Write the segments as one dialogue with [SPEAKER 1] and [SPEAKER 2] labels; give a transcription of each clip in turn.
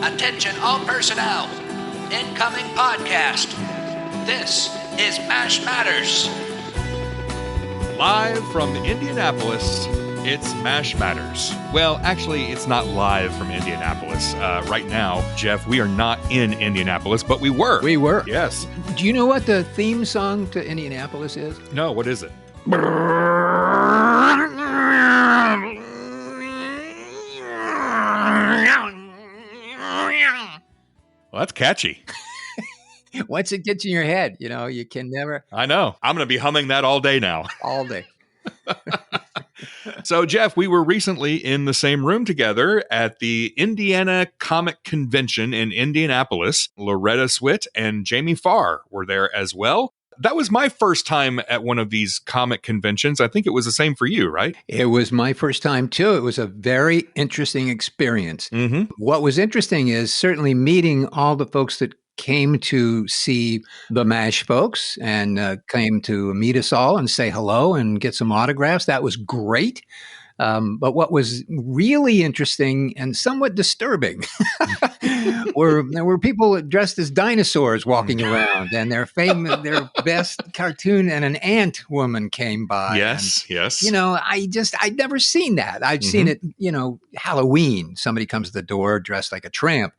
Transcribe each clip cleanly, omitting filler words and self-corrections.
[SPEAKER 1] Attention all personnel. Incoming podcast. This is MASH Matters.
[SPEAKER 2] Live from Indianapolis, it's MASH Matters. Well, actually, it's not live from Indianapolis. Right now, Jeff, we are not in Indianapolis, but we were.
[SPEAKER 3] We were.
[SPEAKER 2] Yes.
[SPEAKER 3] Do you know what the theme song to Indianapolis is?
[SPEAKER 2] No, what is it? Well, that's catchy.
[SPEAKER 3] Once it gets in your head, you know, you can never.
[SPEAKER 2] I know. I'm going to be humming that all day now.
[SPEAKER 3] All day.
[SPEAKER 2] So, Jeff, we were recently in the same room together at the Indiana Comic Convention in Indianapolis. Loretta Swit and Jamie Farr were there as well. That was my first time at one of these comic conventions. I think it was the same for you, right?
[SPEAKER 3] It was my first time, too. It was a very interesting experience.
[SPEAKER 2] Mm-hmm.
[SPEAKER 3] What was interesting is certainly meeting all the folks that came to see the MASH folks and came to meet us all and say hello and get some autographs. That was great. But what was really interesting and somewhat disturbing there were people dressed as dinosaurs walking around, and their best cartoon and an ant woman came by.
[SPEAKER 2] Yes,
[SPEAKER 3] and,
[SPEAKER 2] yes.
[SPEAKER 3] You know, I'd never seen that. I'd seen it, you know, Halloween. Somebody comes to the door dressed like a tramp.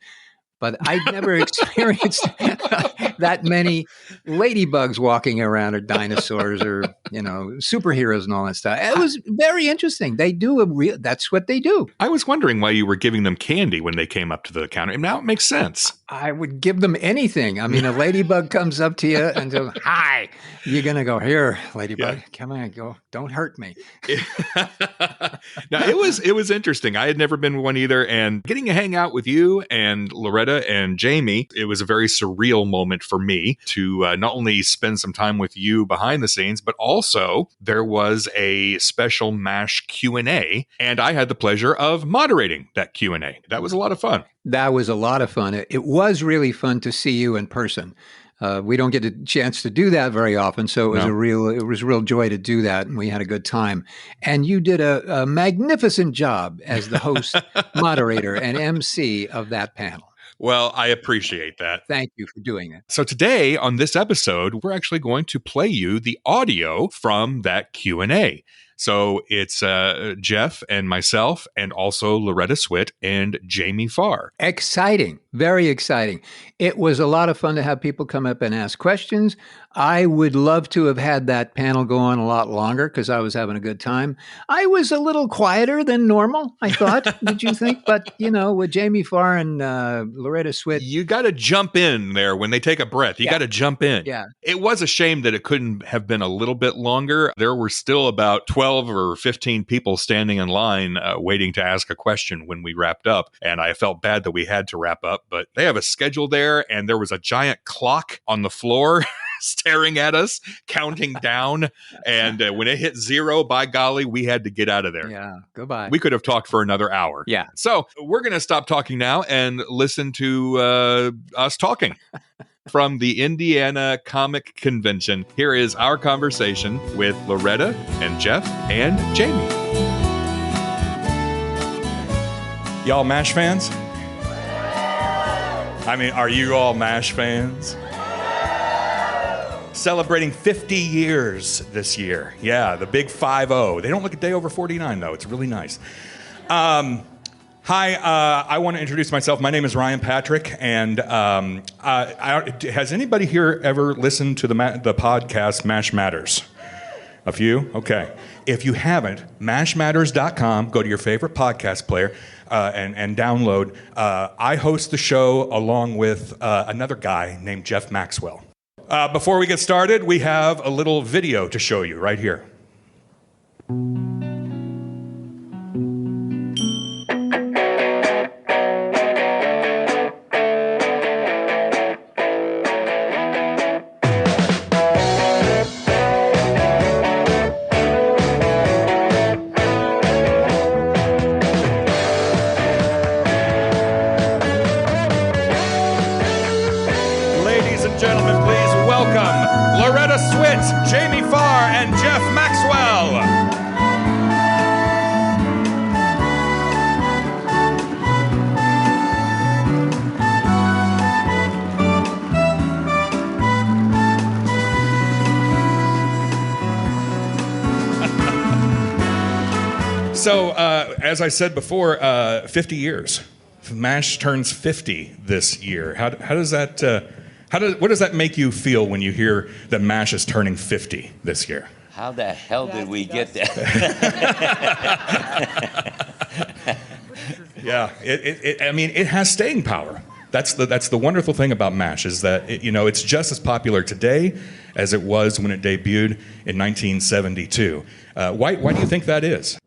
[SPEAKER 3] But I'd never experienced that many ladybugs walking around or dinosaurs or, you know, superheroes and all that stuff. It was very interesting. They do that's what they do.
[SPEAKER 2] I was wondering why you were giving them candy when they came up to the counter. Now it makes sense.
[SPEAKER 3] I would give them anything. I mean, a ladybug comes up to you and says, "Hi." You're going to go, "Here, ladybug, come on, go. Don't hurt me."
[SPEAKER 2] Now, it was interesting. I had never been one either. And getting to hang out with you and Loretta and Jamie, it was a very surreal moment for me to not only spend some time with you behind the scenes, but also there was a special MASH Q&A, and I had the pleasure of moderating that Q&A. That was a lot of fun.
[SPEAKER 3] That was a lot of fun. It was really fun to see you in person. We don't get a chance to do that very often, so it was a real joy to do that, and we had a good time. And you did a magnificent job as the host, moderator, and MC of that panel.
[SPEAKER 2] Well, I appreciate that.
[SPEAKER 3] Thank you for doing it.
[SPEAKER 2] So today on this episode, we're actually going to play you the audio from that Q&A. So it's Jeff and myself and also Loretta Swit and Jamie Farr.
[SPEAKER 3] Exciting. Very exciting. It was a lot of fun to have people come up and ask questions. I would love to have had that panel go on a lot longer because I was having a good time. I was a little quieter than normal, I thought. Did you think? But, you know, with Jamie Farr and Loretta Swit.
[SPEAKER 2] You got to jump in there when they take a breath. You got to jump in.
[SPEAKER 3] Yeah.
[SPEAKER 2] It was a shame that it couldn't have been a little bit longer. There were still about 12 or 15 people standing in line waiting to ask a question when we wrapped up. And I felt bad that we had to wrap up, but they have a schedule there, and there was a giant clock on the floor staring at us, counting down. And when it hit 0, by golly, we had to get out of there.
[SPEAKER 3] Yeah, goodbye.
[SPEAKER 2] We could have talked for another hour.
[SPEAKER 3] Yeah.
[SPEAKER 2] So we're going to stop talking now and listen to us talking. From the Indiana Comic Convention, here is our conversation with Loretta and Jeff and Jamie.
[SPEAKER 4] Y'all MASH fans? I mean, are you all MASH fans? Celebrating 50 years this year. Yeah, the big 5-0. They don't look a day over 49, though. It's really nice. Hi, I want to introduce myself. My name is Ryan Patrick, and has anybody here ever listened to the podcast MASH Matters? A few? Okay. If you haven't, mashmatters.com, go to your favorite podcast player and download. I host the show along with another guy named Jeff Maxwell. Before we get started, we have a little video to show you right here. Ladies and gentlemen, please welcome Loretta Swit, Jamie Farr, and Jeff Maxwell. So, as I said before, 50 years. MASH turns 50 this year. How does that? What does that make you feel when you hear that MASH is turning 50 this year?
[SPEAKER 5] How the hell did we get there?
[SPEAKER 4] Yeah, it has staying power. That's the wonderful thing about MASH is that it's just as popular today as it was when it debuted in 1972. Why do you think that is?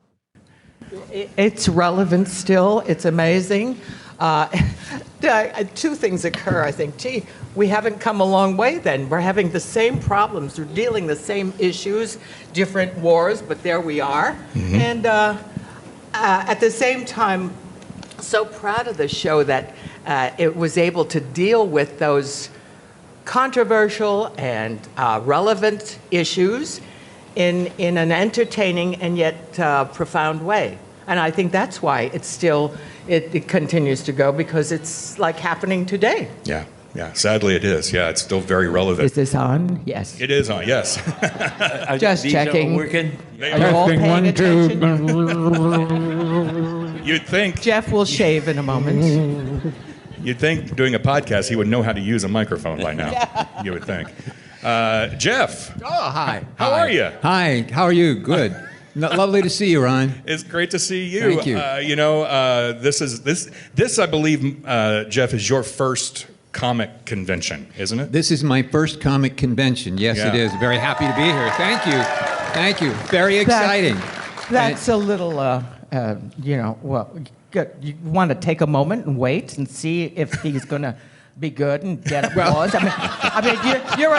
[SPEAKER 6] It's relevant still. It's amazing. Two things occur, I think. Gee, we haven't come a long way then. We're having the same problems. We're dealing the same issues, different wars, but there we are. Mm-hmm. And at the same time, so proud of the show that it was able to deal with those controversial and relevant issues in an entertaining and yet profound way. And I think that's why it continues to go, because it's like happening today.
[SPEAKER 4] Yeah. Sadly, it is. Yeah, it's still very relevant.
[SPEAKER 6] Is this on? Yes.
[SPEAKER 4] It is on. Yes.
[SPEAKER 6] Just
[SPEAKER 5] these
[SPEAKER 6] checking.
[SPEAKER 5] All working?
[SPEAKER 6] Are you all paying attention?
[SPEAKER 4] You'd think
[SPEAKER 6] Jeff will shave in a moment.
[SPEAKER 4] You'd think doing a podcast he would know how to use a microphone by now. Yeah. You would think. Jeff.
[SPEAKER 3] Oh, hi.
[SPEAKER 4] How are you?
[SPEAKER 3] Hi. How are you? Good. Lovely to see you, Ron.
[SPEAKER 4] It's great to see you.
[SPEAKER 3] Thank you.
[SPEAKER 4] This I believe, Jeff, is your first comic convention, isn't it?
[SPEAKER 3] This is my first comic convention. Yes,
[SPEAKER 4] Yeah.
[SPEAKER 3] it is. Very happy to be here. Thank you. Very exciting.
[SPEAKER 6] That's a little, you want to take a moment and wait and see if he's going to be good and get applause. You're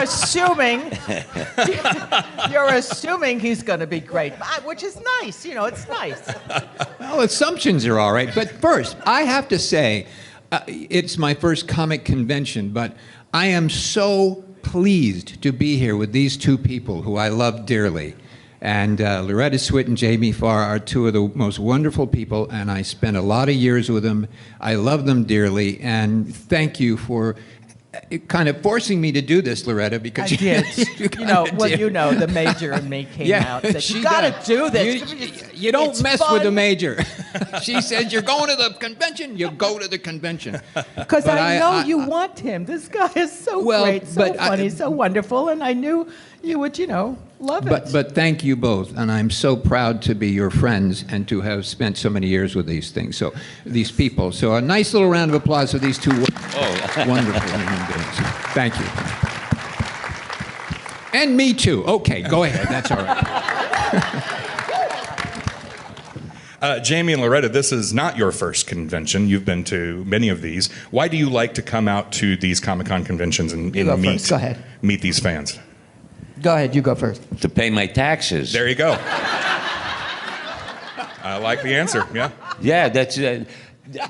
[SPEAKER 6] assuming he's going to be great, which is nice. It's nice.
[SPEAKER 3] Well, assumptions are all right. But first, I have to say, it's my first comic convention, but I am so pleased to be here with these two people who I love dearly. And Loretta Swit and Jamie Farr are two of the most wonderful people, and I spent a lot of years with them. I love them dearly, and thank you for kind of forcing me to do this, Loretta, because
[SPEAKER 6] I did. The major and me came out and said, you got to do this.
[SPEAKER 3] You don't
[SPEAKER 6] It's
[SPEAKER 3] mess
[SPEAKER 6] fun.
[SPEAKER 3] with the major. She says, you're going to the convention, you go to the convention.
[SPEAKER 6] Because I know you want him. This guy is so great, so funny, so wonderful, and I knew you would, love it.
[SPEAKER 3] But thank you both, and I'm so proud to be your friends and to have spent so many years with these these people. So a nice little round of applause for these two wonderful human beings. Thank you. And me too. Okay, go ahead. That's all right.
[SPEAKER 4] Jamie and Loretta, this is not your first convention. You've been to many of these. Why do you like to come out to these Comic-Con conventions and
[SPEAKER 6] go first. Go ahead.
[SPEAKER 4] meet these fans?
[SPEAKER 6] Go ahead, you go first.
[SPEAKER 5] To pay my taxes.
[SPEAKER 4] There you go. I like the answer, yeah.
[SPEAKER 5] Yeah, that's the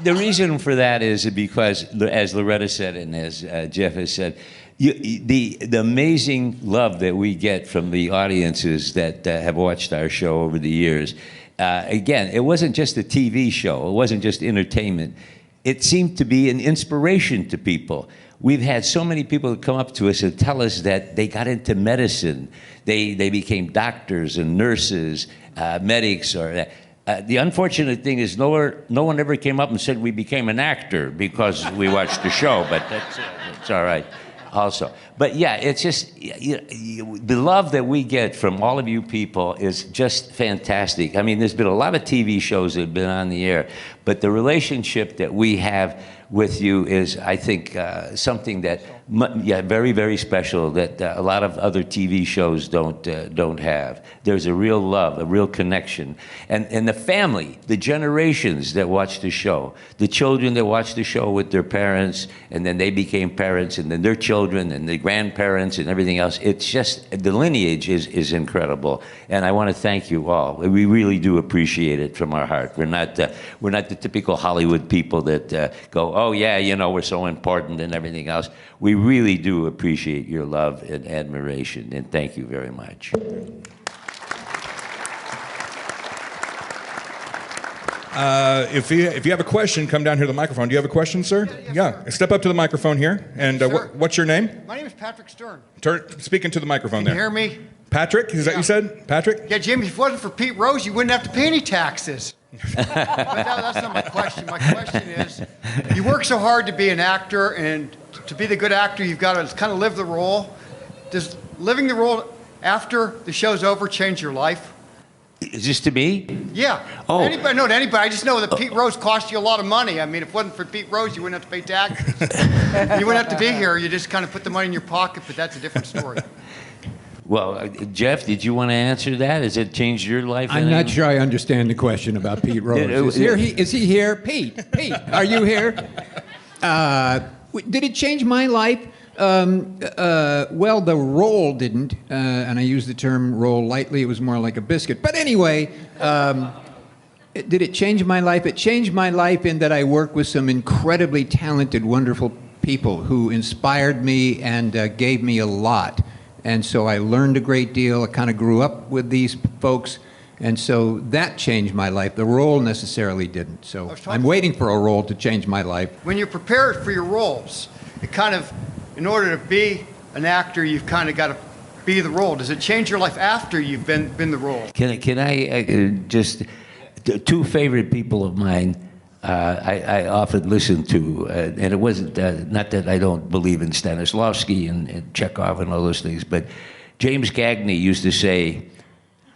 [SPEAKER 5] reason for that is because, as Loretta said and as Jeff has said, the amazing love that we get from the audiences that have watched our show over the years. Again, it wasn't just a TV show. It wasn't just entertainment. It seemed to be an inspiration to people. We've had so many people come up to us and tell us that they got into medicine. They became doctors and nurses, medics. Or the unfortunate thing is no one ever came up and said we became an actor because we watched the show, but that's all right also. But yeah, it's just the love that we get from all of you people is just fantastic. I mean, there's been a lot of TV shows that have been on the air, but the relationship that we have with you is, I think, something that, very, very special that a lot of other TV shows don't have. There's a real love, a real connection. And the family, the generations that watch the show, the children that watch the show with their parents, and then they became parents, and then their children, and the grandparents, and everything else. It's just, the lineage is incredible. And I want to thank you all. We really do appreciate it from our heart. We're not the typical Hollywood people that go, oh yeah, we're so important and everything else. We really do appreciate your love and admiration, and thank you very much.
[SPEAKER 4] If you have a question, come down here to the microphone. Do you have a question, sir? Yeah. Step up to the microphone here. And
[SPEAKER 7] Sure.
[SPEAKER 4] what's your name?
[SPEAKER 7] My name is Patrick Stern.
[SPEAKER 4] Speak into the microphone
[SPEAKER 7] Can you
[SPEAKER 4] there.
[SPEAKER 7] hear me?
[SPEAKER 4] Patrick, is that you said? Patrick?
[SPEAKER 7] Yeah, Jimmy, if it wasn't for Pete Rose, you wouldn't have to pay any taxes. But that's not my question. My question is, you work so hard to be an actor, and to be the good actor, you've got to kind of live the role. Does living the role after the show's over change your life?
[SPEAKER 5] Is this to me?
[SPEAKER 7] Yeah.
[SPEAKER 5] Oh.
[SPEAKER 7] Anybody? I just know that Pete Rose cost you a lot of money. I mean, if it wasn't for Pete Rose, you wouldn't have to pay taxes. You wouldn't have to be here. You just kind of put the money in your pocket, but that's a different story.
[SPEAKER 5] Well, Jeff, did you want to answer that? Has it changed your life?
[SPEAKER 3] I'm not sure I understand the question about Pete Rose. Is he here? Pete, are you here? Did it change my life? Well, the role didn't, and I use the term role lightly. It was more like a biscuit. But anyway, did it change my life? It changed my life in that I work with some incredibly talented, wonderful people who inspired me and gave me a lot. And so I learned a great deal. I kind of grew up with these folks. And so that changed my life. The role necessarily didn't. So I'm waiting for a role to change my life.
[SPEAKER 7] When you're prepared for your roles, it kind of, in order to be an actor, you've kind of got to be the role. Does it change your life after you've been the role?
[SPEAKER 5] Can I just, two favorite people of mine I often listen to, and it wasn't, not that I don't believe in Stanislavski and Chekhov and all those things, but James Cagney used to say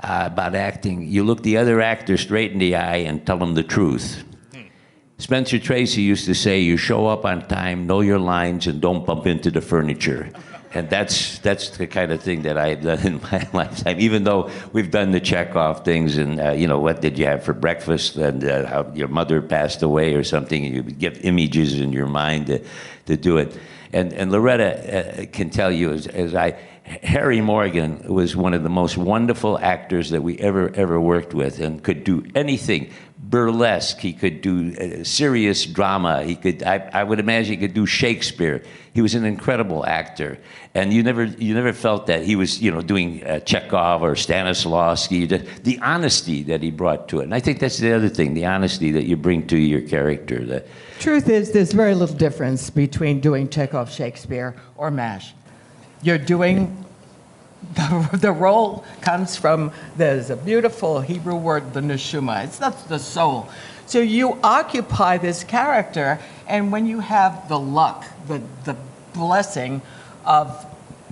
[SPEAKER 5] about acting, you look the other actor straight in the eye and tell them the truth. Spencer Tracy used to say, you show up on time, know your lines, and don't bump into the furniture. And that's the kind of thing that I've done in my lifetime, even though we've done the Chekhov things and, what did you have for breakfast and how your mother passed away or something. You get images in your mind to do it. And Loretta can tell you, Harry Morgan was one of the most wonderful actors that we ever worked with and could do anything. Burlesque, he could do serious drama. He could, I would imagine, he could do Shakespeare. He was an incredible actor, and you never felt that he was, doing Chekhov or Stanislavski. The honesty that he brought to it, and I think that's the other thing, the honesty that you bring to your character.
[SPEAKER 6] Truth is, there's very little difference between doing Chekhov, Shakespeare, or MASH. You're doing. The role comes from, there's a beautiful Hebrew word, the neshama. It's not the soul. So you occupy this character, and when you have the luck, the blessing of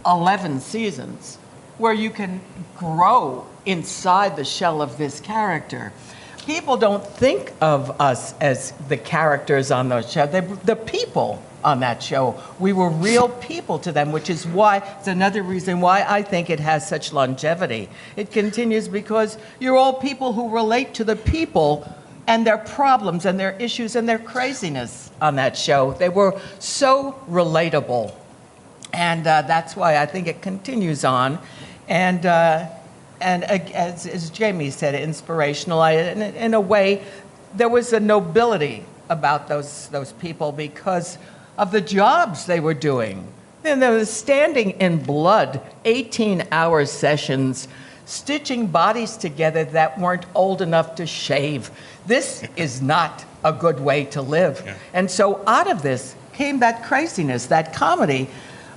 [SPEAKER 6] 11 seasons, where you can grow inside the shell of this character, people don't think of us as the characters on the show. They're the people on that show. We were real people to them, which is why, it's another reason why I think it has such longevity. It continues because you're all people who relate to the people and their problems and their issues and their craziness on that show. They were so relatable. And that's why I think it continues on. And as Jamie said, inspirational. In a way, there was a nobility about those people because of the jobs they were doing. And they were standing in blood, 18-hour sessions, stitching bodies together that weren't old enough to shave. This is not a good way to live. Yeah. And so out of this came that craziness, that comedy.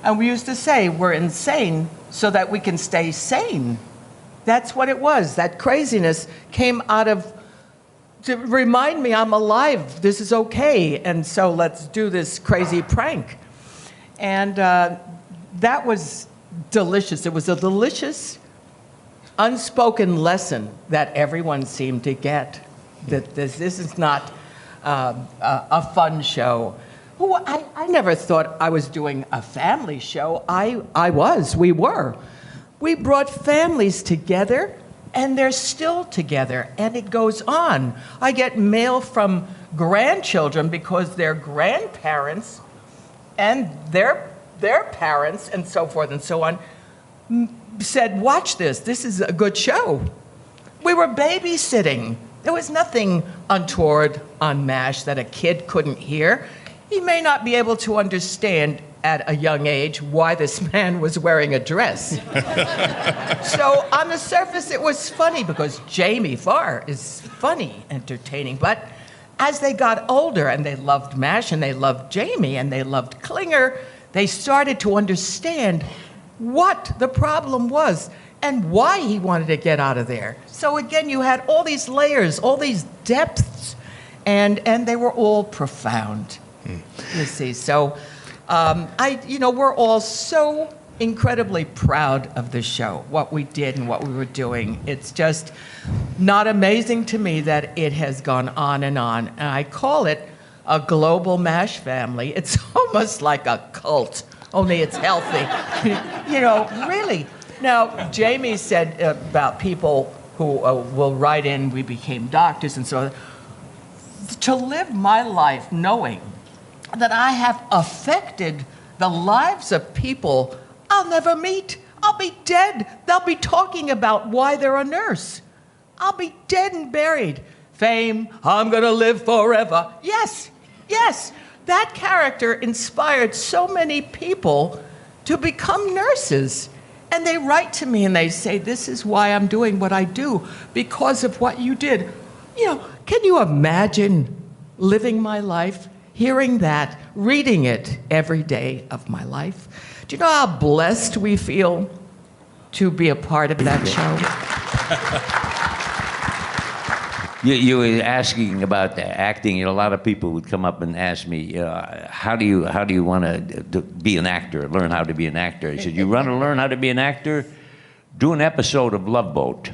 [SPEAKER 6] And we used to say, we're insane so that we can stay sane. That's what it was. That craziness came out of, to remind me I'm alive, this is okay, and so let's do this crazy prank. And that was delicious. It was a delicious, unspoken lesson that everyone seemed to get, that this is not a fun show. Well, I never thought I was doing a family show. We were. We brought families together, and they're still together, and it goes on. I get mail from grandchildren because their grandparents and their parents and so forth and so on said, watch this is a good show. We were babysitting. There was nothing untoward on MASH that a kid couldn't hear. He may not be able to understand at a young age why this man was wearing a dress. So on the surface, it was funny because Jamie Farr is funny, entertaining. But as they got older and they loved MASH and they loved Jamie and they loved Klinger, they started to understand what the problem was. and why he wanted to get out of there. So again, you had all these layers, all these depths, and they were all profound. You see, so we're all so incredibly proud of the show, what we did and what we were doing. It's just not amazing to me that it has gone on. And I call it a global MASH family. It's almost like a cult, only it's healthy. Really. Now, Jamie said about people who will write in, we became doctors and so on. To live my life knowing that I have affected the lives of people I'll never meet. I'll be dead. They'll be talking about why they're a nurse. I'll be dead and buried. Fame, I'm going to live forever. Yes. That character inspired so many people to become nurses. And they write to me and they say, this is why I'm doing what I do, because of what you did. Can you imagine living my life, hearing that, reading it every day of my life? Do you know how blessed we feel to be a part of that show?
[SPEAKER 5] You were asking about the acting. A lot of people would come up and ask me, how do you want to be an actor, learn how to be an actor? I said, you want to learn how to be an actor? Do an episode of Love Boat.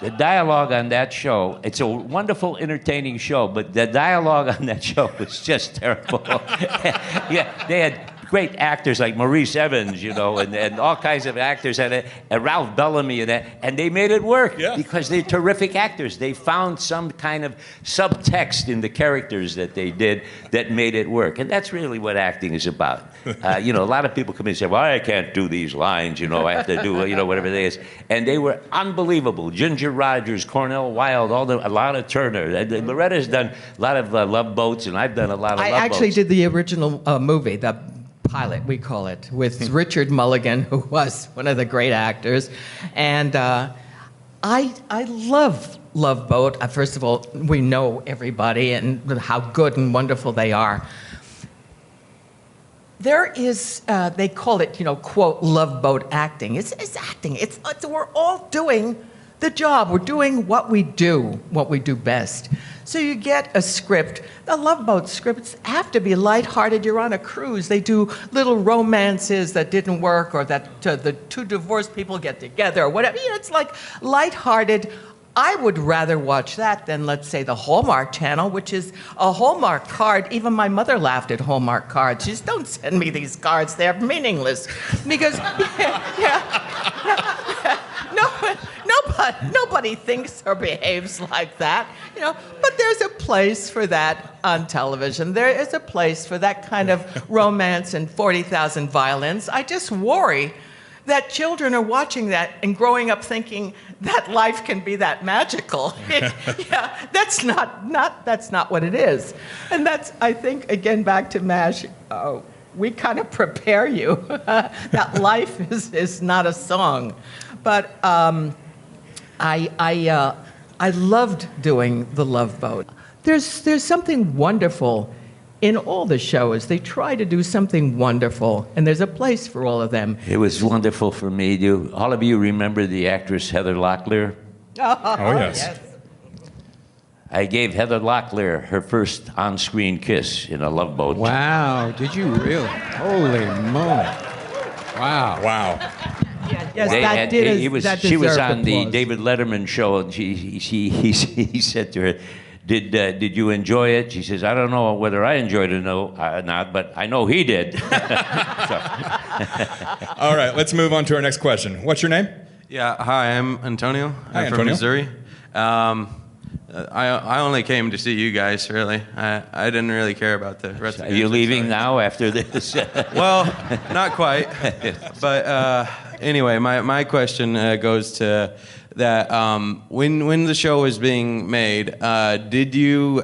[SPEAKER 5] The dialogue on that show, it's a wonderful, entertaining show, but the dialogue on that show was just terrible. Yeah, they had great actors like Maurice Evans, and all kinds of actors, and Ralph Bellamy, and they made it work because they're terrific actors. They found some kind of subtext in the characters that they did that made it work, and that's really what acting is about. A lot of people come in and say, well, I can't do these lines, I have to do, whatever it is. And they were unbelievable. Ginger Rogers, Cornell Wilde, a lot of Turner. Loretta's done a lot of Love Boats, and I've done a lot of Love Boats.
[SPEAKER 6] I actually did the original movie, the pilot, we call it, with Richard Mulligan, who was one of the great actors. And I love Love Boat. First of all, we know everybody and how good and wonderful they are. There is, they call it, quote, Love Boat acting. It's acting. We're all doing the job. We're doing what we do best. So you get a script. The Love Boat scripts have to be lighthearted. You're on a cruise. They do little romances that didn't work, or that the two divorced people get together, or whatever. It's like lighthearted. I would rather watch that than, let's say, the Hallmark Channel, which is a Hallmark card. Even my mother laughed at Hallmark cards. She says, don't send me these cards. They're meaningless. Because, nobody thinks or behaves like that. But there's a place for that on television. There is a place for that kind of romance and 40,000 violins. I just worry that children are watching that and growing up thinking that life can be that magical. That's not what it is. And that's, I think, again, back to MASH, we kind of prepare you that life is not a song. But I loved doing the Love Boat. There's something wonderful in all the shows. They try to do something wonderful, and there's a place for all of them.
[SPEAKER 5] It was wonderful for me. Do all of you remember the actress Heather Locklear?
[SPEAKER 4] Oh, yes.
[SPEAKER 5] I gave Heather Locklear her first on-screen kiss in a Love Boat.
[SPEAKER 3] Wow, did you really? Holy moly. Wow.
[SPEAKER 6] Yes,
[SPEAKER 5] she was on the
[SPEAKER 6] applause.
[SPEAKER 5] David Letterman show, and he said to her, Did you enjoy it? She says, I don't know whether I enjoyed it or not, but I know he did.
[SPEAKER 4] All right, let's move on to our next question. What's your name?
[SPEAKER 8] Yeah, hi, I'm Antonio.
[SPEAKER 4] Hi,
[SPEAKER 8] I'm
[SPEAKER 4] Antonio.
[SPEAKER 8] from Missouri. I only came to see you guys, really. I didn't really care about the rest of
[SPEAKER 5] Are you leaving now after this?
[SPEAKER 8] Well, not quite. But anyway, my question goes to that. When the show was being made, did you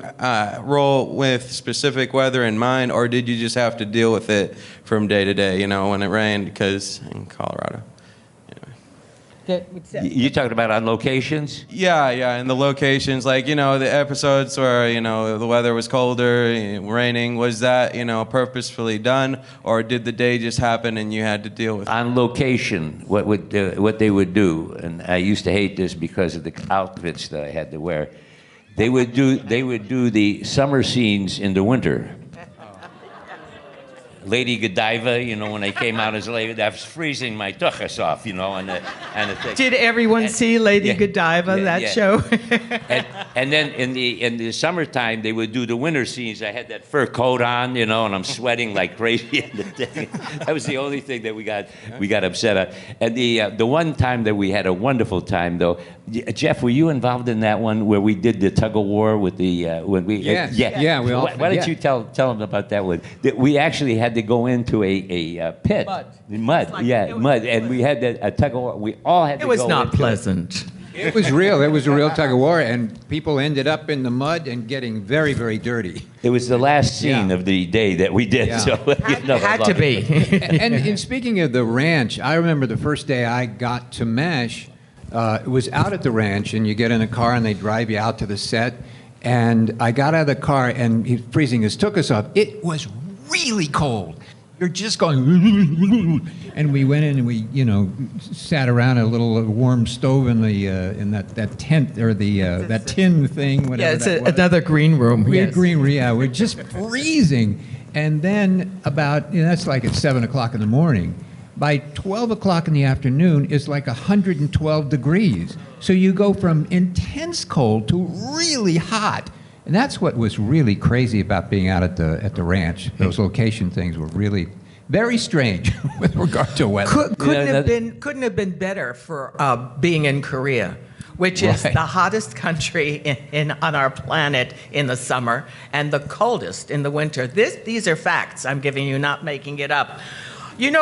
[SPEAKER 8] roll with specific weather in mind, or did you just have to deal with it from day to day, when it rained? Because in Colorado.
[SPEAKER 5] You talking about on locations?
[SPEAKER 8] Yeah, and the locations, like, the episodes where, the weather was colder, raining, was that, purposefully done, or did the day just happen and you had to deal with it?
[SPEAKER 5] On location, what they would do, and I used to hate this because of the outfits that I had to wear. They would do the summer scenes in the winter. Lady Godiva, when I came out as a lady, I was freezing my tuchus off, and the thing.
[SPEAKER 6] Did everyone see Lady Godiva, that show?
[SPEAKER 5] and then in the summertime, they would do the winter scenes. I had that fur coat on, and I'm sweating like crazy. That was the only thing that we got upset at. And the one time that we had a wonderful time, though, Jeff, were you involved in that one where we did the tug of war with the when we?
[SPEAKER 3] Yes.
[SPEAKER 5] Yeah.
[SPEAKER 3] We all,
[SPEAKER 5] Why don't you tell them about that one? That we actually had to go into a pit. Mud, and we had a tug of war. We all had to go.
[SPEAKER 6] It was not pleasant.
[SPEAKER 3] It was real. It was a real tug of war, and people ended up in the mud and getting very, very dirty.
[SPEAKER 5] It was the last scene of the day that we did.
[SPEAKER 3] Yeah.
[SPEAKER 5] So
[SPEAKER 6] Had to be.
[SPEAKER 3] And speaking of the ranch, I remember the first day I got to MASH, it was out at the ranch, and you get in a car and they drive you out to the set. And I got out of the car, and he's freezing his tuchus off. It was really cold. You're just going, and we went in and we, sat around a little warm stove in the in that tent or that tin thing. Whatever.
[SPEAKER 6] Yeah, it's another green room.
[SPEAKER 3] We had
[SPEAKER 6] Yes.
[SPEAKER 3] green room. Yeah, we're just freezing. And then about that's like at 7 o'clock in the morning. By 12 o'clock in the afternoon, it's like 112 degrees. So you go from intense cold to really hot. And that's what was really crazy about being out at the ranch. Those location things were really very strange with regard to weather.
[SPEAKER 6] Couldn't have been better for being in Korea, which is
[SPEAKER 3] Right.
[SPEAKER 6] the hottest country on our planet in the summer and the coldest in the winter. These are facts I'm giving you, not making it up. In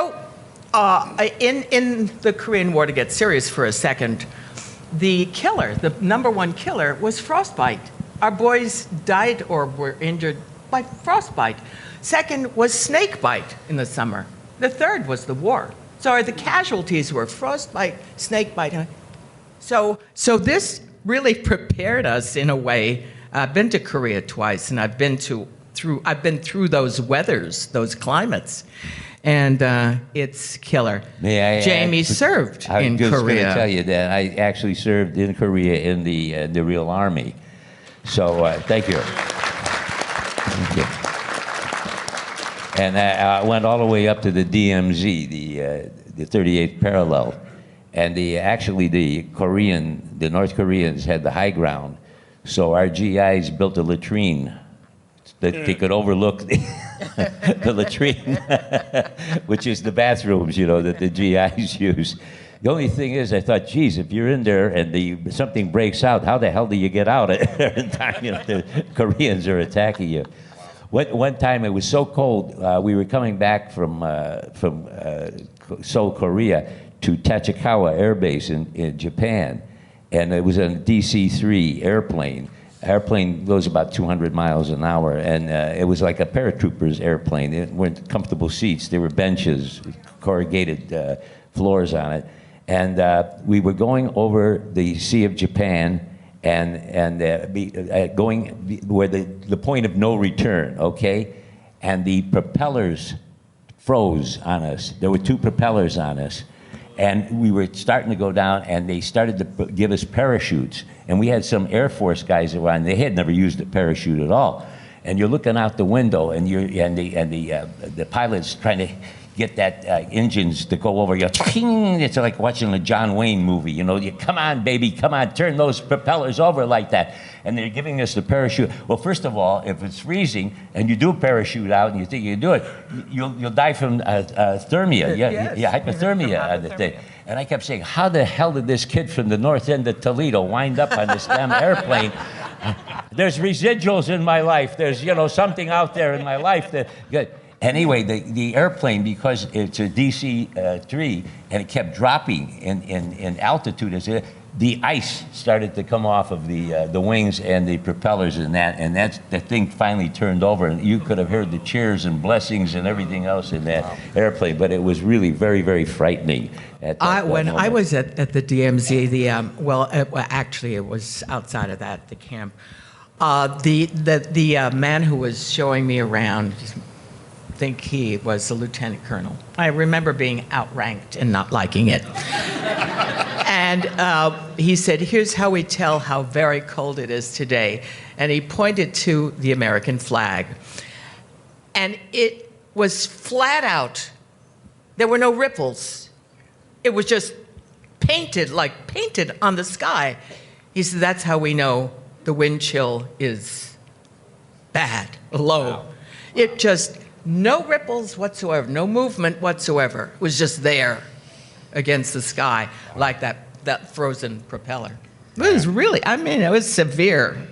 [SPEAKER 6] the Korean War, to get serious for a second, the number one killer was frostbite. Our boys died or were injured by frostbite. Second was snake bite in the summer. The third was the war. So the casualties were frostbite, snake bite. So this really prepared us in a way. I've been to Korea twice, and I've been through those weathers, those climates, and it's killer. Jamie served in Korea.
[SPEAKER 5] I was just going to tell you that I actually served in Korea in the real army. So thank you. Thank you. And I went all the way up to the DMZ, the 38th parallel, and the North Koreans had the high ground, so our GIs built a latrine that they could overlook the latrine, which is the bathrooms, that the GIs use. The only thing is, I thought, geez, if you're in there and something breaks out, how the hell do you get out in time? The Koreans are attacking you. One time it was so cold, we were coming back from Seoul, Korea, to Tachikawa Air Base in Japan, and it was a DC-3 airplane. Airplane goes about 200 miles an hour, and it was like a paratrooper's airplane. It weren't comfortable seats. There were benches, corrugated floors on it. And we were going over the Sea of Japan and going where the point of no return, okay? And the propellers froze on us. There were 2 propellers on us. And we were starting to go down, and they started to give us parachutes. And we had some Air Force guys around. They had never used a parachute at all. And you're looking out the window, and the pilot's trying to get that engines to go over. It's like watching a John Wayne movie. You come on, baby, come on, turn those propellers over like that. And they're giving us the parachute. Well, first of all, if it's freezing and you do parachute out and you think you can do it, you'll die from thermia. Hypothermia on the thing. And I kept saying, how the hell did this kid from the north end of Toledo wind up on this damn airplane? There's residuals in my life. There's something out there in my life that. Anyway, the airplane, because it's a DC-3 and it kept dropping in altitude, the ice started to come off of the wings and the propellers and that the thing finally turned over, and you could have heard the cheers and blessings and everything else in that airplane. But it was really very, very frightening.
[SPEAKER 6] When I was at the DMZ, actually it was outside of that, the camp. The man who was showing me around, I think he was a lieutenant colonel. I remember being outranked and not liking it. And he said, here's how we tell how very cold it is today. And he pointed to the American flag. And it was flat out. There were no ripples. It was just painted on the sky. He said, that's how we know the wind chill is bad, low. Wow. It just, no ripples whatsoever, no movement whatsoever. It was just there against the sky, like that frozen propeller. It was really, it was severe.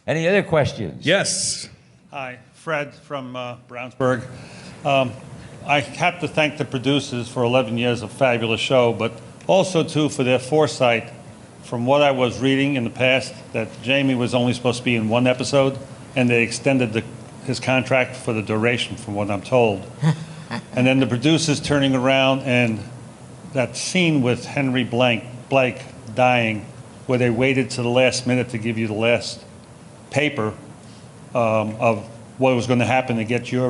[SPEAKER 5] Any other questions?
[SPEAKER 4] Yes.
[SPEAKER 9] Hi, Fred from Brownsburg. I have to thank the producers for 11 years of fabulous show, but also, too, for their foresight. From what I was reading in the past, that Jamie was only supposed to be in one episode, and they extended his contract for the duration, from what I'm told. And then the producers turning around, and that scene with Henry Blake dying, where they waited to the last minute to give you the last paper of what was going to happen to get your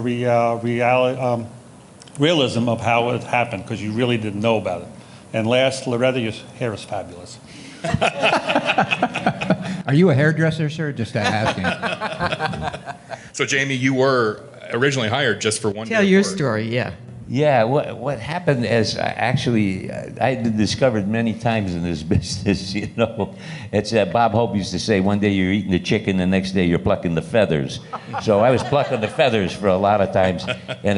[SPEAKER 9] realism of how it happened, because you really didn't know about it. And last, Loretta, your hair is fabulous.
[SPEAKER 3] Are you a hairdresser, sir? Just asking.
[SPEAKER 4] So, Jamie, you were originally hired just for one day.
[SPEAKER 6] Tell your story, yeah.
[SPEAKER 5] Yeah, what happened is I discovered many times in this business, it's Bob Hope used to say, one day you're eating the chicken, the next day you're plucking the feathers. So I was plucking the feathers for a lot of times. And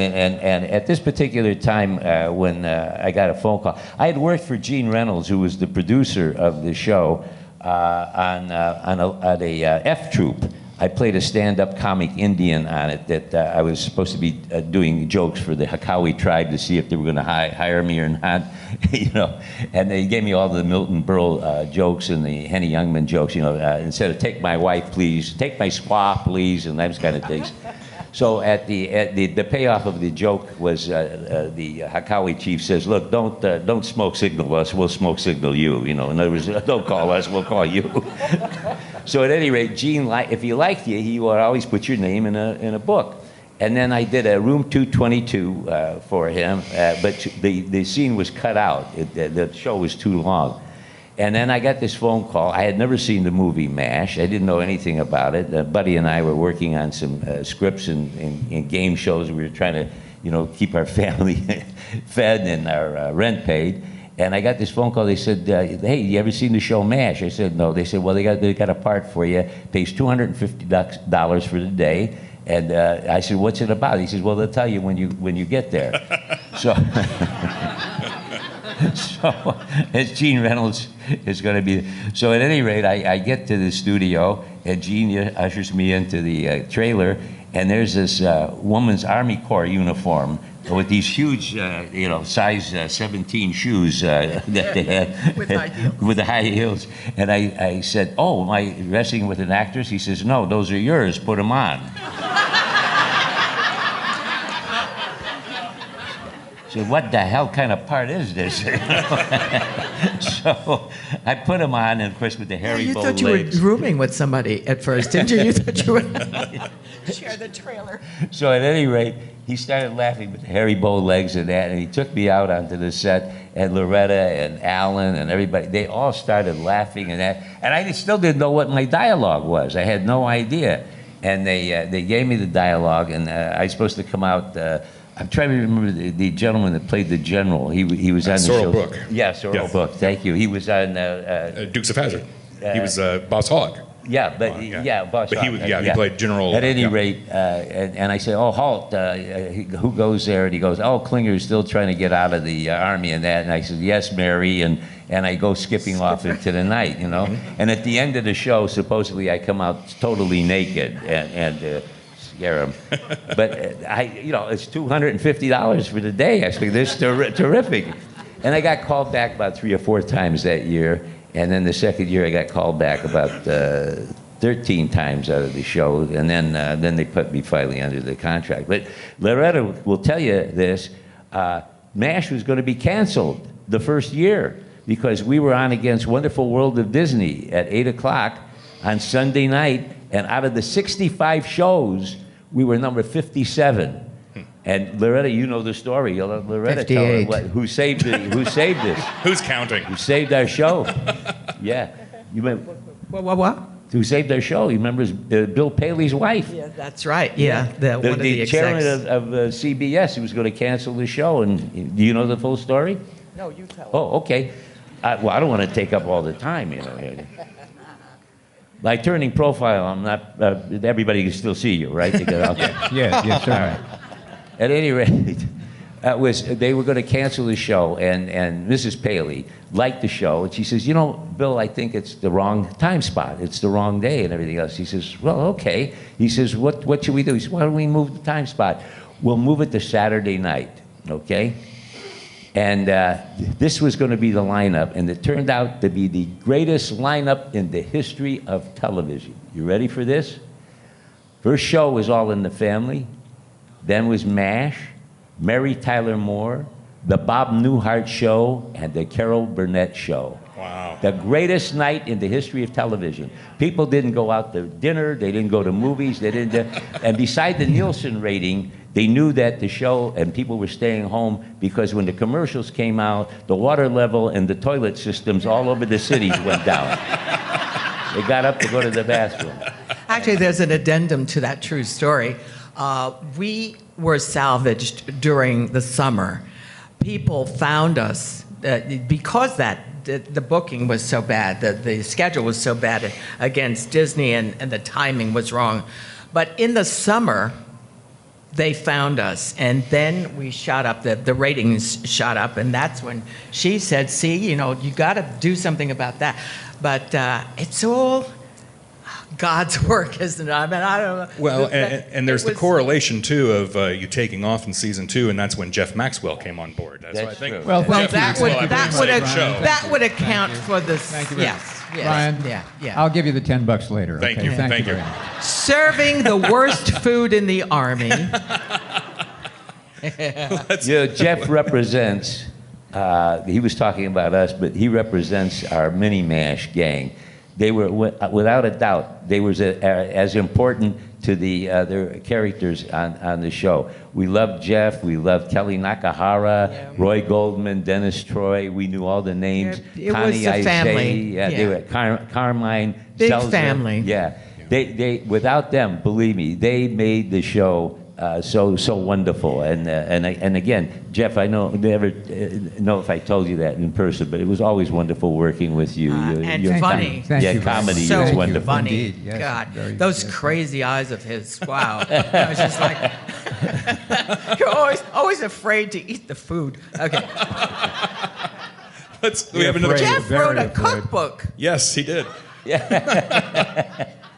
[SPEAKER 5] at this particular time when I got a phone call, I had worked for Gene Reynolds, who was the producer of the show, on a F Troop. I played a stand-up comic Indian on it that I was supposed to be doing jokes for the Hakawi tribe to see if they were going to hire me or not, And they gave me all the Milton Berle jokes and the Henny Youngman jokes, instead of "take my wife, please," "take my squaw, please," and those kind of things. So at the payoff of the joke was the Hakawi chief says, "Look, don't smoke signal us. We'll smoke signal you. In other words, don't call us. We'll call you." So at any rate, Gene, if he liked you, he would always put your name in a book. And then I did a Room 222 for him, but the scene was cut out. The show was too long. And then I got this phone call. I had never seen the movie MASH. I didn't know anything about it. Buddy and I were working on some scripts and game shows. We were trying to, keep our family fed and our rent paid. And I got this phone call. They said, "Hey, you ever seen the show MASH?" I said, "No." They said, "Well, they got a part for you. Pays $250 for the day." And I said, "What's it about?" He says, "Well, they'll tell you when you get there." So, as Gene Reynolds is going to be. So at any rate, I get to the studio, and Gene ushers me into the trailer, and there's this woman's Army Corps uniform with these huge, size 17 shoes that they had.
[SPEAKER 6] With high heels.
[SPEAKER 5] With the high heels. And I said, "Oh, am I dressing with an actress?" He says, "No, those are yours. Put them on." So what the hell kind of part is this? So I put them on, and of course with the hairy bow legs.
[SPEAKER 6] You thought you were rooming with somebody at first, didn't you? You thought you would share the trailer.
[SPEAKER 5] So at any rate, he started laughing with the hairy bow legs and that, and he took me out onto the set, and Loretta and Alan and everybody, they all started laughing and that, and I still didn't know what my dialogue was. I had no idea. And they gave me the dialogue, and I was supposed to come out. I'm trying to remember the gentleman that played the general. He was on the show.
[SPEAKER 4] Sorrel Book.
[SPEAKER 5] Yeah, Sorrel Book. Thank you. He was on
[SPEAKER 4] Dukes of Hazzard. He was Boss Hogg.
[SPEAKER 5] Yeah, but Boss
[SPEAKER 4] But
[SPEAKER 5] Hogg.
[SPEAKER 4] he played General.
[SPEAKER 5] At any rate, and I say, "Oh, halt! Who goes there?" And he goes, "Oh, Klinger's still trying to get out of the army and that." And I said, "Yes, Mary," and I go skipping off into the night,
[SPEAKER 4] Mm-hmm.
[SPEAKER 5] And at the end of the show, supposedly I come out totally naked and scare him. But it's $250 for the day. I think this is terrific. And I got called back about 3 or 4 times that year. And then the second year, I got called back about 13 times out of the show. And then they put me finally under the contract. But Loretta will tell you this. MASH was going to be canceled the first year because we were on against Wonderful World of Disney at 8 o'clock on Sunday night. And out of the 65 shows, we were number 57. And Loretta, you know the story. You'll let Loretta tell her who saved it. Who saved us?
[SPEAKER 4] Who's counting?
[SPEAKER 5] Who saved our show? Yeah. You remember?
[SPEAKER 6] What?
[SPEAKER 5] Who saved our show? You remember Bill Paley's wife?
[SPEAKER 6] Yeah, that's right. Yeah, one of the
[SPEAKER 5] chairman
[SPEAKER 6] execs.
[SPEAKER 5] of CBS. He was going to cancel the show. And do you know the full story?
[SPEAKER 6] No, you tell.
[SPEAKER 5] Oh, okay. Well, I don't want to take up all the time, you know. By turning profile, I'm not. Everybody can still see you, right?
[SPEAKER 3] Yes, sir.
[SPEAKER 5] All right. At any rate, they were going to cancel the show, and Mrs. Paley liked the show, and she says, you know, Bill, I think it's the wrong time spot. It's the wrong day and everything else. He says, well, okay. He says, what should we do? He says, why don't we move the time spot? We'll move it to Saturday night, okay? And this was going to be the lineup, and it turned out to be the greatest lineup in the history of television. You ready for this? First show was All in the Family. Then was MASH, Mary Tyler Moore, the Bob Newhart Show, and the Carol Burnett Show.
[SPEAKER 4] Wow.
[SPEAKER 5] The greatest night in the history of television. People didn't go out to dinner. They didn't go to movies. They didn't. And beside the Nielsen rating, they knew that the show and people were staying home because when the commercials came out, the water level and the toilet systems all over the cities went down. They got up to go to the bathroom.
[SPEAKER 6] Actually, there's an addendum to that true story. We were salvaged during the summer. People found us because the booking was so bad, the schedule was so bad against Disney, and the timing was wrong. But in the summer, they found us, and then we shot up, the ratings shot up, and that's when she said, see, you know, you got to do something about that. But it's all God's work, isn't it? I mean, I don't know.
[SPEAKER 4] Well, and there's the correlation, too, of you taking off in season 2, and that's when Jeff Maxwell came on board. That's what I think.
[SPEAKER 5] True.
[SPEAKER 3] Well,
[SPEAKER 4] Jeff
[SPEAKER 6] that would account for this.
[SPEAKER 3] Thank you very much.
[SPEAKER 6] Yes.
[SPEAKER 3] Ryan,
[SPEAKER 6] Yeah.
[SPEAKER 3] I'll give you the $10 later.
[SPEAKER 4] Thank
[SPEAKER 3] okay?
[SPEAKER 4] you. Thank you.
[SPEAKER 3] very much.
[SPEAKER 6] Serving the worst food in the Army.
[SPEAKER 5] Jeff represents, he was talking about us, but he represents our mini-MASH gang. They were, without a doubt, they were as important to their characters on the show. We loved Jeff, we loved Kelly Nakahara, Roy Goldman, Dennis Troy. We knew all the names.
[SPEAKER 6] It
[SPEAKER 5] Connie
[SPEAKER 6] was a family.
[SPEAKER 5] Yeah, they were Carmine.
[SPEAKER 6] Big
[SPEAKER 5] Selzer.
[SPEAKER 6] family.
[SPEAKER 5] Yeah. They without them, believe me, they made the show so wonderful. And again, Jeff, I never know if I told you that in person, but it was always wonderful working with you.
[SPEAKER 6] And
[SPEAKER 5] Your
[SPEAKER 6] funny.
[SPEAKER 3] Thank you.
[SPEAKER 5] Comedy
[SPEAKER 6] So
[SPEAKER 5] is wonderful.
[SPEAKER 6] funny.
[SPEAKER 3] Indeed, yes,
[SPEAKER 6] God,
[SPEAKER 3] very,
[SPEAKER 6] those
[SPEAKER 3] yes.
[SPEAKER 6] crazy eyes of his. Wow. I was just like, you're always afraid to eat the food. Okay.
[SPEAKER 4] We have another.
[SPEAKER 3] afraid.
[SPEAKER 6] Jeff wrote a
[SPEAKER 3] Very afraid.
[SPEAKER 6] cookbook.
[SPEAKER 4] Yes, he did.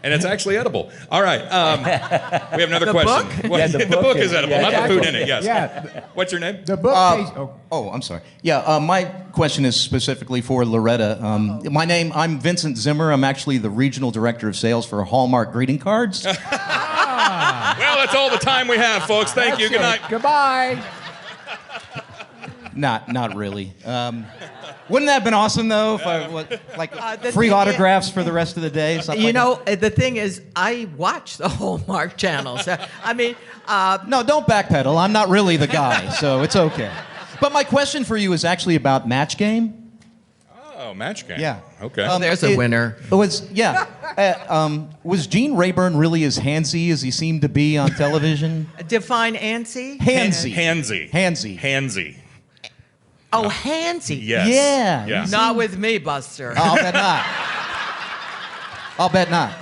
[SPEAKER 4] And it's actually edible. All right. We have another
[SPEAKER 6] The
[SPEAKER 4] question.
[SPEAKER 6] book?
[SPEAKER 4] Well,
[SPEAKER 5] Yeah, the
[SPEAKER 4] the
[SPEAKER 5] book
[SPEAKER 4] book
[SPEAKER 5] is-
[SPEAKER 4] is edible,
[SPEAKER 5] yeah,
[SPEAKER 4] not the
[SPEAKER 5] yeah.
[SPEAKER 4] food in it. Yes.
[SPEAKER 3] Yeah.
[SPEAKER 4] What's your name?
[SPEAKER 3] The book tastes...
[SPEAKER 10] I'm sorry. Yeah, my question is specifically for Loretta. I'm Vincent Zimmer. I'm actually the regional director of sales for Hallmark greeting cards.
[SPEAKER 4] Well, that's all the time we have, folks. Thank you. Good night.
[SPEAKER 3] Goodbye.
[SPEAKER 10] Not really. Wouldn't that have been awesome though? If
[SPEAKER 6] The
[SPEAKER 10] free
[SPEAKER 6] thing
[SPEAKER 10] autographs for the rest of the day. Something
[SPEAKER 6] You
[SPEAKER 10] like
[SPEAKER 6] know, the thing is, I watch the Hallmark Channel. So, I mean,
[SPEAKER 10] that? No, don't backpedal. I'm not really the guy, so it's okay. But my question for you is actually about Match Game.
[SPEAKER 4] Oh, match game.
[SPEAKER 10] Yeah.
[SPEAKER 4] Okay.
[SPEAKER 6] there's a winner.
[SPEAKER 10] Was Gene Rayburn really as handsy as he seemed to be on television?
[SPEAKER 6] Define antsy?
[SPEAKER 10] Handsy.
[SPEAKER 4] Handsy.
[SPEAKER 6] Oh, handsy.
[SPEAKER 4] Yes.
[SPEAKER 10] Yeah.
[SPEAKER 4] Yeah.
[SPEAKER 6] Not with me, Buster.
[SPEAKER 10] I'll bet not.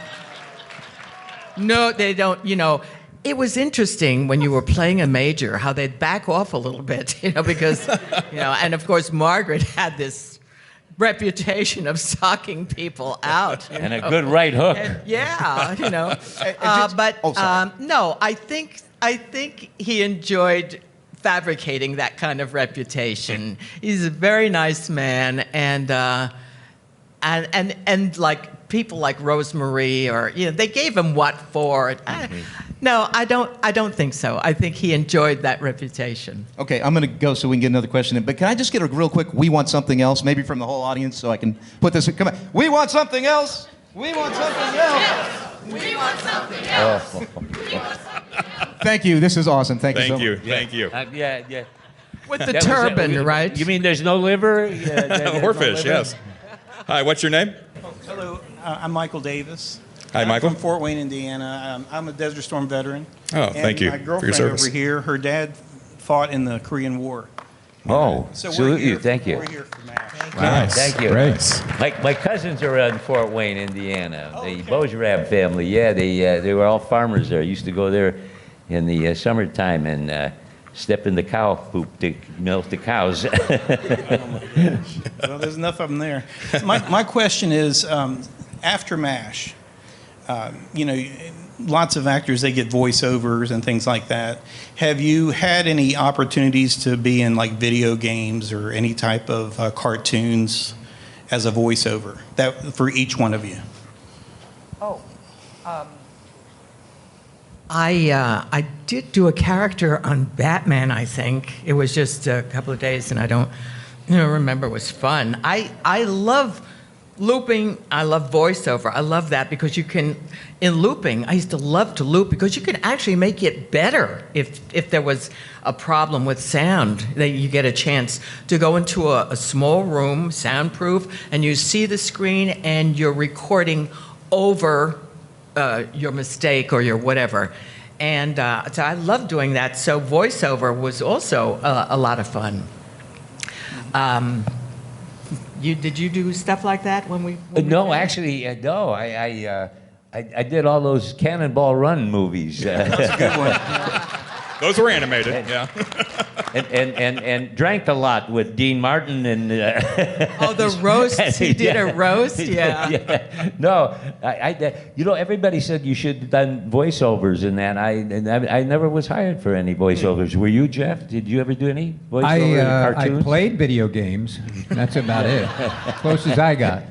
[SPEAKER 6] No, they don't. You know, it was interesting when you were playing a major how they'd back off a little bit, you know, because, you know, and of course Margaret had this reputation of sucking people out.
[SPEAKER 5] And a good right hook.
[SPEAKER 6] And, yeah, you know.
[SPEAKER 10] sorry.
[SPEAKER 6] No, I think he enjoyed fabricating that kind of reputation. He's a very nice man, and like people like Rosemary, or they gave him what for? No, I don't think so. I think he enjoyed that reputation.
[SPEAKER 10] Okay, I'm going to go so we can get another question in. But can I just get a real quick, we want something else, maybe from the whole audience, so I can put this, come on. We want something else. We want something else.
[SPEAKER 6] We want something else.
[SPEAKER 10] Thank you. This is awesome. Thank you so much.
[SPEAKER 2] Thank you.
[SPEAKER 5] Yeah.
[SPEAKER 6] With the turban, right?
[SPEAKER 5] You mean there's no liver?
[SPEAKER 2] Horfish, yes. Hi, what's your name?
[SPEAKER 11] Hello, I'm Michael Davis.
[SPEAKER 2] Hi, Michael.
[SPEAKER 11] I'm from Fort Wayne, Indiana. I'm a Desert Storm veteran.
[SPEAKER 2] Oh, thank you
[SPEAKER 11] My
[SPEAKER 2] for
[SPEAKER 11] girlfriend
[SPEAKER 2] your service.
[SPEAKER 11] over here, her dad fought in the Korean War.
[SPEAKER 5] Oh,
[SPEAKER 11] So
[SPEAKER 5] salute you.
[SPEAKER 11] We're
[SPEAKER 5] Thank you.
[SPEAKER 11] here for MASH.
[SPEAKER 2] Nice.
[SPEAKER 5] Thank you.
[SPEAKER 2] Great.
[SPEAKER 5] My cousins are in Fort Wayne, Indiana. The Bojrab family. Yeah, they were all farmers there. Used to go there in the summertime and step in the cow poop to milk the cows.
[SPEAKER 11] Well, there's enough of them there. My question is, after MASH, lots of actors, they get voiceovers and things like that. Have you had any opportunities to be in like video games or any type of cartoons as a voiceover for each one of you?
[SPEAKER 6] I did do a character on Batman, I think. It was just a couple of days, and I don't remember. It was fun. I love looping. I love voiceover. I love that because you can, in looping, I used to love to loop because you can actually make it better if there was a problem with sound. That you get a chance to go into a small room, soundproof, and you see the screen and you're recording over your mistake or your whatever. And so I love doing that. So voiceover was also a lot of fun. Did you do stuff like that when we?
[SPEAKER 5] No, actually, no. I did all those Cannonball Run movies.
[SPEAKER 11] That's a good one.
[SPEAKER 2] Those were animated, yeah.
[SPEAKER 5] and drank a lot with Dean Martin and.
[SPEAKER 6] Oh, the roast! He did a roast, yeah.
[SPEAKER 5] No, everybody said you should have done voiceovers in that. I never was hired for any voiceovers. Were you, Jeff? Did you ever do any voiceovers? Cartoons?
[SPEAKER 3] I played video games. That's about it. Close as I got.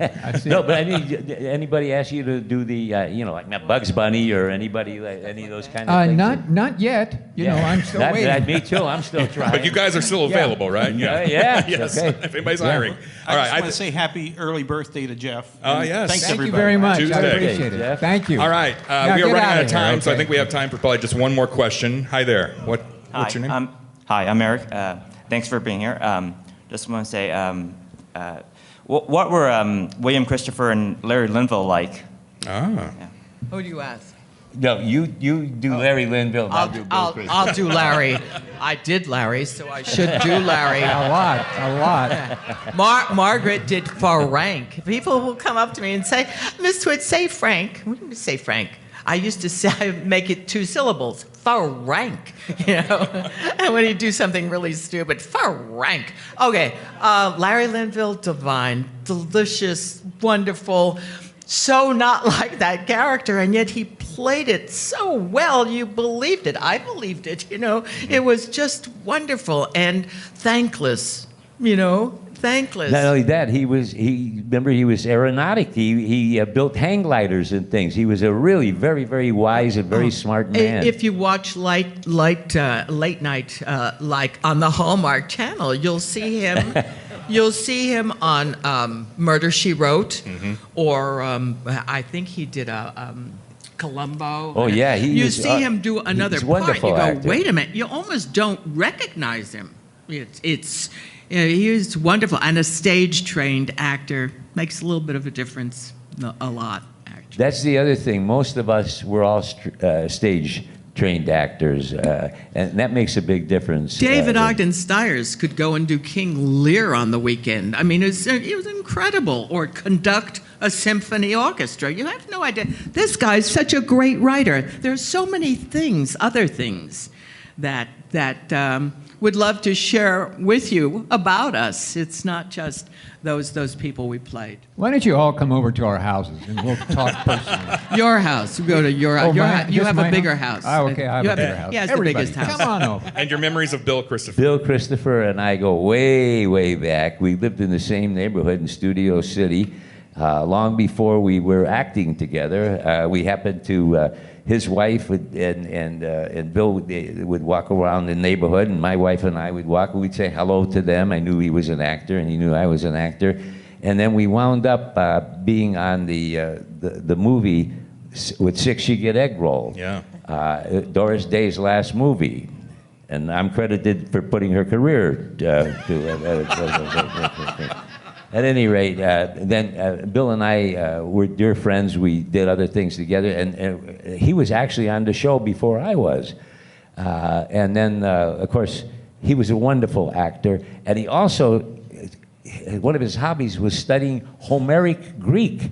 [SPEAKER 5] No, but I mean, anybody ask you to do the, like Bugs Bunny or anybody, like any of those kind of things?
[SPEAKER 3] Not yet. I'm still waiting.
[SPEAKER 5] Me too. I'm still trying.
[SPEAKER 2] But you guys are still available, right?
[SPEAKER 5] Yeah.
[SPEAKER 2] Yes.
[SPEAKER 5] Okay.
[SPEAKER 2] If anybody's hiring. All right.
[SPEAKER 11] I just want to say happy early birthday to Jeff.
[SPEAKER 2] Yes.
[SPEAKER 11] Thanks,
[SPEAKER 3] Thank
[SPEAKER 11] everybody.
[SPEAKER 3] you very much.
[SPEAKER 2] Tuesday.
[SPEAKER 3] I appreciate it.
[SPEAKER 5] Jeff.
[SPEAKER 3] Thank you.
[SPEAKER 2] All right.
[SPEAKER 3] Now
[SPEAKER 2] We are
[SPEAKER 3] get
[SPEAKER 2] running out
[SPEAKER 3] outta
[SPEAKER 2] of
[SPEAKER 3] here,
[SPEAKER 2] time, so I
[SPEAKER 3] okay.
[SPEAKER 2] think we have time for probably just one more question. Hi there. What's your name?
[SPEAKER 12] I'm Eric. Thanks for being here. Just want to say, what were William Christopher and Larry Linville like?
[SPEAKER 2] Ah.
[SPEAKER 12] Yeah.
[SPEAKER 6] Who do you ask?
[SPEAKER 5] No, you do Larry Linville. I'll do Bill Christie.
[SPEAKER 6] I'll do Larry. I did Larry, so I should do Larry.
[SPEAKER 3] A lot.
[SPEAKER 6] Margaret did Frank. People will come up to me and say, Miss Twit, say Frank. What do you say Frank? I used to say, make it 2 syllables. Frank, And when you do something really stupid, Frank. Okay, Larry Linville, divine, delicious, wonderful. So not like that character, and yet he played it so well, you believed it. I believed it, It was just wonderful and thankless, thankless.
[SPEAKER 5] Not only that, he was aeronautic. He built hang gliders and things. He was a really very, very wise and very smart man.
[SPEAKER 6] If you watch late night, like on the Hallmark Channel, you'll see him. You'll see him on Murder, She Wrote, or I think he did a Columbo.
[SPEAKER 5] Oh yeah,
[SPEAKER 6] you see him do another part. You go,
[SPEAKER 5] actor.
[SPEAKER 6] wait a minute, you almost don't recognize him. He is wonderful, and a stage-trained actor makes a little bit of a difference, a lot. Actually.
[SPEAKER 5] That's the other thing. Most of us were all stage-trained actors, and that makes a big difference.
[SPEAKER 6] David Ogden Stiers could go and do King Lear on the weekend. I mean, it was incredible. Or conduct a symphony orchestra. You have no idea. This guy's such a great writer. There's so many things, other things, that would love to share with you about us. It's not just those people we played.
[SPEAKER 3] Why don't you all come over to our houses and we'll talk personally?
[SPEAKER 6] Your house. We go to your house.
[SPEAKER 3] Oh,
[SPEAKER 6] You
[SPEAKER 3] just
[SPEAKER 6] have
[SPEAKER 3] my
[SPEAKER 6] a bigger house.
[SPEAKER 3] Oh, okay, I have
[SPEAKER 6] You
[SPEAKER 3] a bigger house.
[SPEAKER 6] Yeah, it's
[SPEAKER 3] Everybody,
[SPEAKER 6] the biggest house.
[SPEAKER 3] come on over.
[SPEAKER 4] And your memories of Bill Christopher.
[SPEAKER 5] Bill Christopher and I go way, way back. We lived in the same neighborhood in Studio City. Long before we were acting together, we happened to, his wife and Bill would walk around the neighborhood, and my wife and I would walk, and we'd say hello to them. I knew he was an actor, and he knew I was an actor. And then we wound up being on the movie with Six You Get Egg Roll.
[SPEAKER 4] Yeah.
[SPEAKER 5] Doris Day's last movie. And I'm credited for putting her career At any rate, then Bill and I were dear friends. We did other things together, and he was actually on the show before I was. And then, of course, he was a wonderful actor, and he also, one of his hobbies was studying Homeric Greek.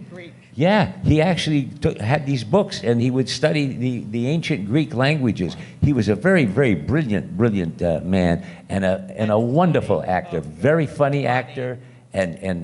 [SPEAKER 5] Yeah, he actually had these books, and he would study the ancient Greek languages. He was a very, very brilliant man, and a wonderful actor, very funny actor. And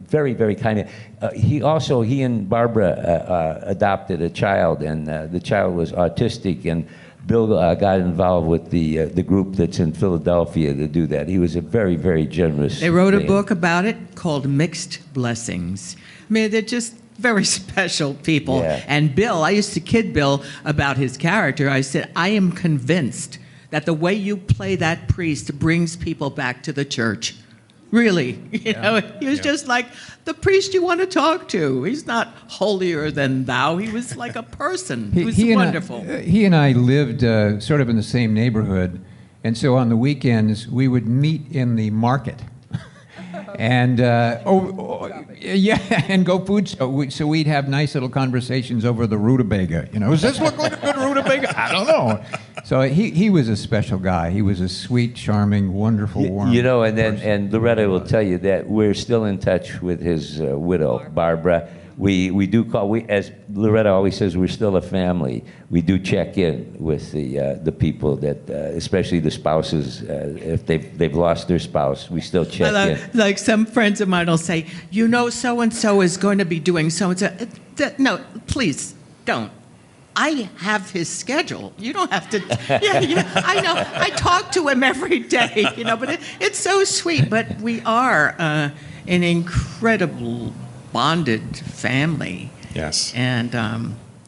[SPEAKER 5] very, very kind of. He and Barbara adopted a child, and the child was autistic. And Bill got involved with the group that's in Philadelphia to do that. He was a very, very generous.
[SPEAKER 6] They wrote a book about it called Mixed Blessings. I mean, they're just very special people.
[SPEAKER 5] Yeah.
[SPEAKER 6] And Bill, I used to kid Bill about his character. I said, I am convinced that the way you play that priest brings people back to the church. Really, you know, he was just like the priest you want to talk to. He's not holier than thou. He was like a person. He was wonderful.
[SPEAKER 3] He and I lived sort of in the same neighborhood, and so on the weekends we would meet in the market, and and go food. So we'd have nice little conversations over the rutabaga. You know, does this look like a good rutabaga? I don't know. So he was a special guy. He was a sweet, charming, wonderful, warm.
[SPEAKER 5] You know, and Loretta will tell you that we're still in touch with his widow, Barbara. We do call. As Loretta always says, we're still a family. We do check in with the people that, especially the spouses, if they've lost their spouse, we still check in.
[SPEAKER 6] Like some friends of mine will say, you know, so and so is going to be doing so and so. No, please don't. I have his schedule. You don't have to. Yeah, I know. I talk to him every day, you know. But it's so sweet. But we are an incredible bonded family.
[SPEAKER 4] Yes.
[SPEAKER 6] And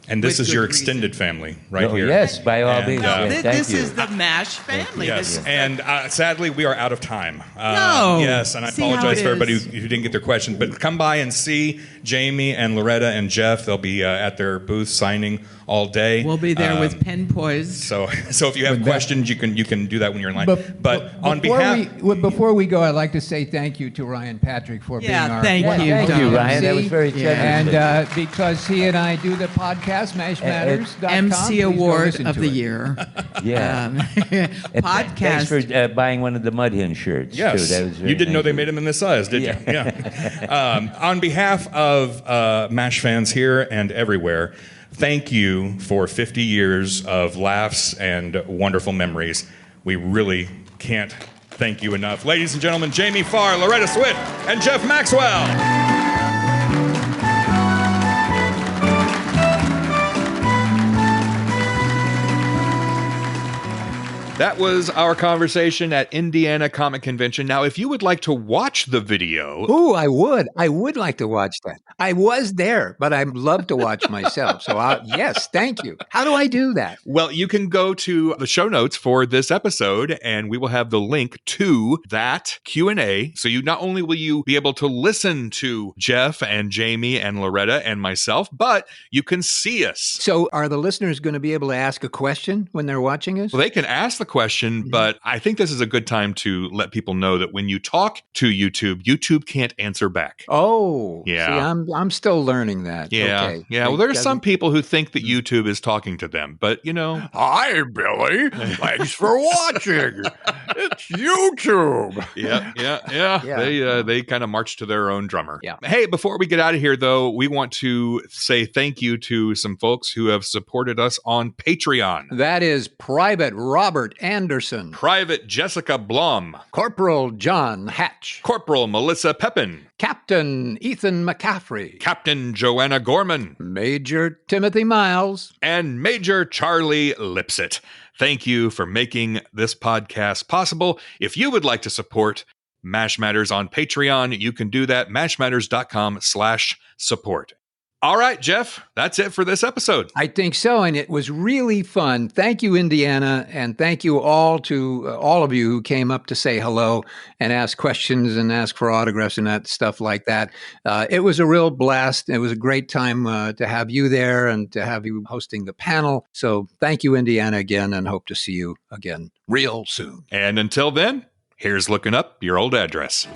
[SPEAKER 4] this is your extended family right here.
[SPEAKER 5] Yes, by all means.
[SPEAKER 6] This is the MASH family.
[SPEAKER 4] Yes, and sadly, we are out of time.
[SPEAKER 6] No.
[SPEAKER 4] Yes, and I apologize for everybody who didn't get their question. But come by and see Jamie and Loretta and Jeff. They'll be at their booth signing all day.
[SPEAKER 6] We'll be there with pen poised.
[SPEAKER 4] So if you have questions, you can do that when you're in line. But on behalf,
[SPEAKER 3] before we go, I'd like to say thank you to Ryan Patrick for being our
[SPEAKER 6] thank you,
[SPEAKER 5] Ryan. That was very generous.
[SPEAKER 3] And because he and I do the podcast, MashMatters.com.
[SPEAKER 6] MC Award of the Year.
[SPEAKER 5] Yeah.
[SPEAKER 6] Podcast.
[SPEAKER 5] Thanks for buying one of the Mud Hen shirts.
[SPEAKER 4] yes,
[SPEAKER 5] too. That was very
[SPEAKER 4] you didn't know
[SPEAKER 5] nice.
[SPEAKER 4] they made them in this size, did you? Yeah. On behalf of MASH fans here and everywhere, thank you for 50 years of laughs and wonderful memories. We really can't thank you enough. Ladies and gentlemen, Jamie Farr, Loretta Swit, and Jeff Maxwell. That was our conversation at Indiana Comic Convention. Now, if you would like to watch the video...
[SPEAKER 3] Ooh, I would. I would like to watch that. I was there, but I'd love to watch myself. So, yes, thank you. How do I do that?
[SPEAKER 4] Well, you can go to the show notes for this episode, and we will have the link to that Q&A. So not only will you be able to listen to Jeff and Jamie and Loretta and myself, but you can see us.
[SPEAKER 3] So are the listeners going to be able to ask a question when they're watching us?
[SPEAKER 4] Well, they can ask the question, but I think this is a good time to let people know that when you talk to YouTube, YouTube can't answer back.
[SPEAKER 3] Oh,
[SPEAKER 4] yeah.
[SPEAKER 3] See, I'm still learning that.
[SPEAKER 4] Yeah,
[SPEAKER 3] okay.
[SPEAKER 4] yeah. Well, there are some people who think that YouTube is talking to them, but you know.
[SPEAKER 13] Hi, Billy. Thanks for watching.
[SPEAKER 3] Watch YouTube.
[SPEAKER 2] Yeah. They kind of march to their own drummer.
[SPEAKER 3] Yeah.
[SPEAKER 2] Hey, before we get out of here, though, we want to say thank you to some folks who have supported us on Patreon.
[SPEAKER 3] That is Private Robert Anderson,
[SPEAKER 2] Private Jessica Blum,
[SPEAKER 3] Corporal John Hatch,
[SPEAKER 2] Corporal Melissa Pepin,
[SPEAKER 3] Captain Ethan McCaffrey,
[SPEAKER 2] Captain Joanna Gorman,
[SPEAKER 3] Major Timothy Miles,
[SPEAKER 2] and Major Charlie Lipsett. Thank you for making this podcast possible. If you would like to support MASH Matters on Patreon, you can do that, mashmatters.com/support. All right, Jeff, that's it for this episode.
[SPEAKER 3] I think so, and it was really fun. Thank you, Indiana, and thank you all to all of you who came up to say hello and ask questions and ask for autographs and that stuff like that. It was a real blast. It was a great time to have you there and to have you hosting the panel. So thank you, Indiana, again, and hope to see you again real soon.
[SPEAKER 2] And until then, here's looking up your old address.